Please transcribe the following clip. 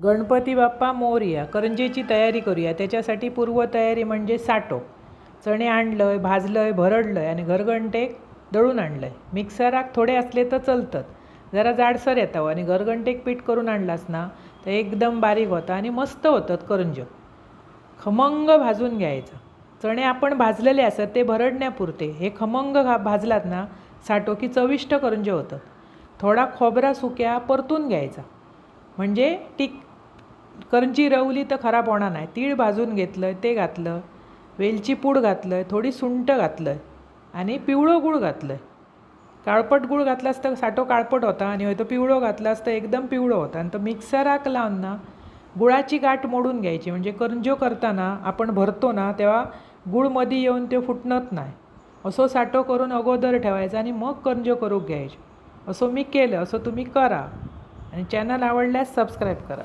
गणपती बाप्पा मोरया. करंजीची तयारी करूया. त्याच्यासाठी पूर्वतयारी म्हणजे साठो. चणे आणलंय, भाजलंय, भरडलंय आणि घरघंटेक दळून आणलंय. मिक्सराक थोडे असले तर चलतात, जरा जाडसर येतं आणि घरघंटेक पीठ करून आणलास ना तर एकदम बारीक होतं आणि मस्त होतात करंज्यो. खमंग भाजून घ्यायचं. चणे आपण भाजलेले असतात ते भरडण्यापुरते. हे खमंग भाजलात ना साठो की चविष्ट करंजे होतात. थोडा खोबरा सुक्या परतून घ्यायचा म्हणजे ती करंजी रवली तर खराब होणार नाही. तीळ भाजून घेतलं ते घातलं, वेलची पूड घातलं, थोडी सुंठ घातलं आणि पिवळं गूळ घातलं. काळपट गूळ घातलास तर साठो काळपट होता आणि तो पिवळं घातलास तर एकदम पिवळं होता. आणि तो मिक्सराक लावून ना गुळाची गाठ मोडून घ्यायची म्हणजे करंज्यो करताना आपण भरतो ना तेव्हा गूळ मध्ये येऊन ते फुटणत नाही. असं साठो करून अगोदर ठेवायचा आणि मग करंज्यो करूक घ्यायचे. असं मी केलं, असं तुम्ही करा आणि चॅनल आवडल्यास सबस्क्राईब करा.